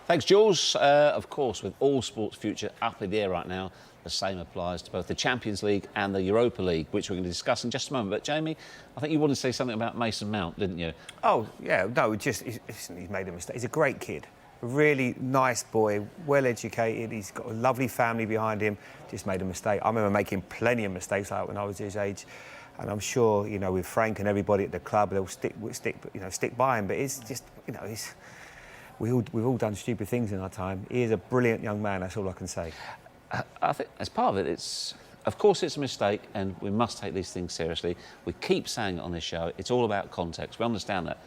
Thanks, Jules. Of course, with all sports future up in the air right now, the same applies to both the Champions League and the Europa League, which we're going to discuss in just a moment. But, Jamie, I think you wanted to say something about Mason Mount, didn't you? Oh, yeah, no, he's made a mistake. He's a great kid, a really nice boy, well-educated. He's got a lovely family behind him, just made a mistake. I remember making plenty of mistakes like when I was his age. And I'm sure, you know, with Frank and everybody at the club, they'll stick by him. But it's just, you know, we've all done stupid things in our time. He is a brilliant young man, that's all I can say. I think as part of it, of course it's a mistake and we must take these things seriously. We keep saying it on this show, it's all about context. We understand that.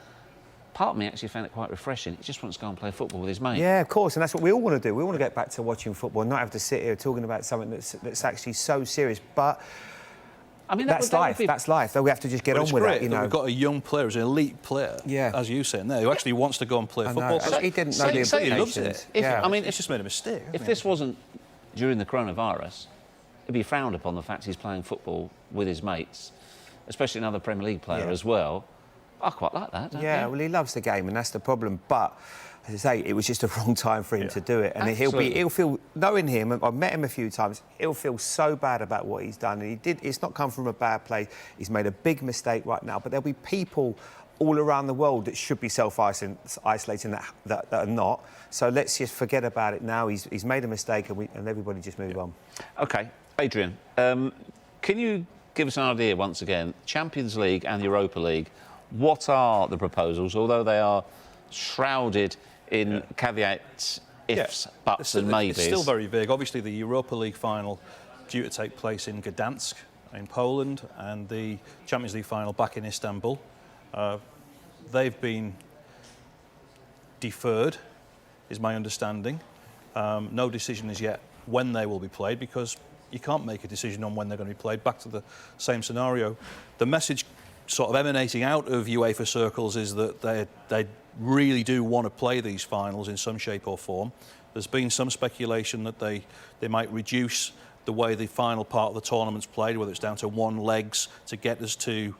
Part of me actually found it quite refreshing. He just wants to go and play football with his mate. Yeah, of course, and that's what we all want to do. We want to get back to watching football and not have to sit here talking about something that's actually so serious. But I mean, that's life. That's life. We have to just get on with it. You know, we've got a young player, an elite player, as you say, there, who actually wants to go and play football. He didn't know the implications. He loves it. I mean, he's just made a mistake. If this wasn't during the coronavirus, it'd be frowned upon the fact he's playing football with his mates, especially another Premier League player as well. I quite like that. Don't you? Well, he loves the game, and that's the problem. But as I say, it was just a wrong time for him to do it, and he'll feel, knowing him, I've met him a few times, he'll feel so bad about what he's done. And it's not come from a bad place. He's made a big mistake right now, but there'll be people all around the world that should be self-isolating that are not. So let's just forget about it now. He's made a mistake, and everybody just move on. OK, Adrian, can you give us an idea once again? Champions League and Europa League, what are the proposals? Although they are shrouded in caveats, ifs, buts and maybes. It's still very vague. Obviously, the Europa League final due to take place in Gdansk in Poland, and the Champions League final back in Istanbul. They've been deferred, is my understanding. No decision is yet when they will be played, because you can't make a decision on when they're going to be played. Back to the same scenario. The message sort of emanating out of UEFA circles is that they really do want to play these finals in some shape or form. There's been some speculation that they might reduce the way the final part of the tournament's played, whether it's down to one legs, to get us to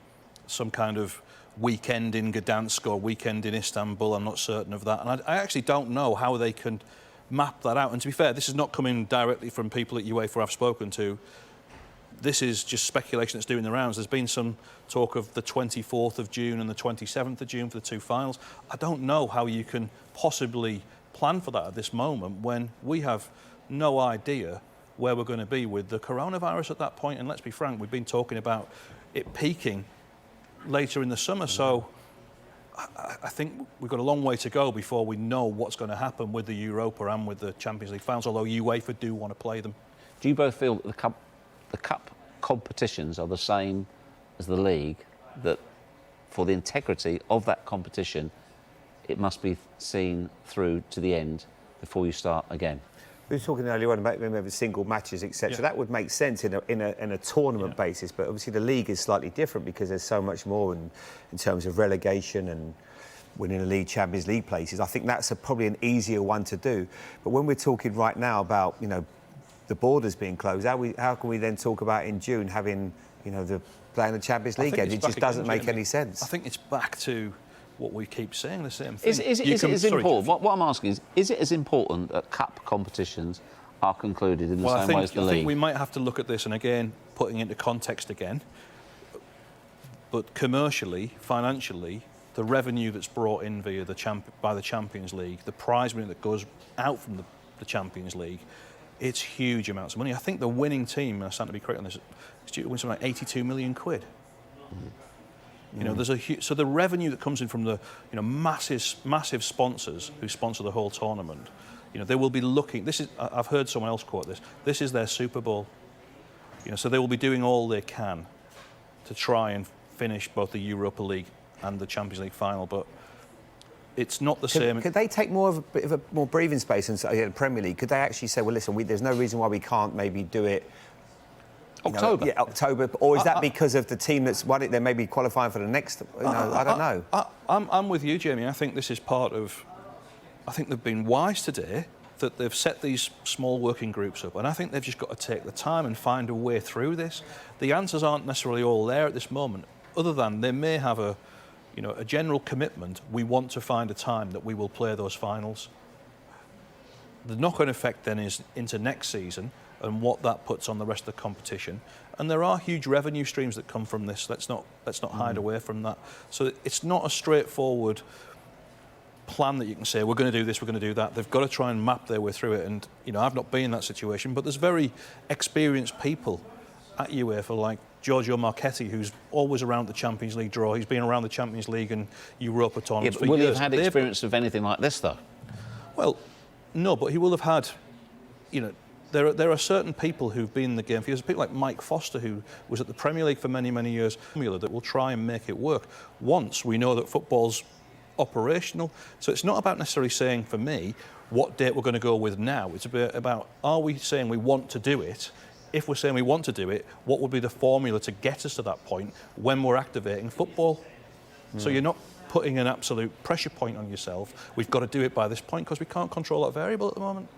some kind of weekend in Gdansk or weekend in Istanbul. I'm not certain of that. And I actually don't know how they can map that out. And to be fair, this is not coming directly from people at UEFA I've spoken to. This is just speculation that's doing the rounds. There's been some talk of the 24th of June and the 27th of June for the two finals. I don't know how you can possibly plan for that at this moment when we have no idea where we're going to be with the coronavirus at that point. And let's be frank, we've been talking about it peaking later in the summer. So I think we've got a long way to go before we know what's going to happen with the Europa and with the Champions League finals, although UEFA do want to play them. Do you both feel that the cup competitions are the same as the league, that for the integrity of that competition, it must be seen through to the end before you start again? We were talking earlier on about maybe single matches, etc. That would make sense in a tournament basis, but obviously the league is slightly different because there's so much more in terms of relegation and winning a league, Champions League places. I think that's probably an easier one to do. But when we're talking right now about, you know, the borders being closed, how can we then talk about in June having, you know, playing the Champions League again? It just doesn't make any sense. I think it's back to what we keep saying, the same thing. Is it as important? What I'm asking is it as important that cup competitions are concluded in the same way as the league? I think we might have to look at this, and again, putting into context again, but commercially, financially, the revenue that's brought in via by the Champions League, the prize money that goes out from the Champions League, it's huge amounts of money. I think the winning team, and I stand to be correct on this, is due to win something like 82 million quid. You know, there's so the revenue that comes in from the, you know, massive sponsors who sponsor the whole tournament, you know, they will be looking. I've heard someone else quote this. This is their Super Bowl. You know, so they will be doing all they can to try and finish both the Europa League and the Champions League final, but it's not the same. Could they take more of a bit of a more breathing space in the Premier League? Could they actually say, well, listen, there's no reason why we can't maybe do it October? October. Or is that because of the team that's won it, they may be qualifying for the next, I don't know. I'm with you, Jamie. I think this is part of... I think they've been wise today that they've set these small working groups up, and I think they've just got to take the time and find a way through this. The answers aren't necessarily all there at this moment, other than they may have a general commitment. We want to find a time that we will play those finals. The knock-on effect then is into next season and what that puts on the rest of the competition. And there are huge revenue streams that come from this. Let's not hide away from that. So it's not a straightforward plan that you can say, we're going to do this, we're going to do that. They've got to try and map their way through it. And, you know, I've not been in that situation, but there's very experienced people at UEFA, like Giorgio Marchetti, who's always around the Champions League draw. He's been around the Champions League and Europa tournaments for years. Will he have had experience of anything like this, though? Well, no, but he will have had, you know, there are certain people who've been in the game for years. People like Mike Foster, who was at the Premier League for many, many years, that will try and make it work once we know that football's operational. So it's not about necessarily saying, for me, what date we're going to go with now. It's about, are we saying we want to do it? If we're saying we want to do it, what would be the formula to get us to that point when we're activating football? So you're not putting an absolute pressure point on yourself. We've got to do it by this point because we can't control that variable at the moment.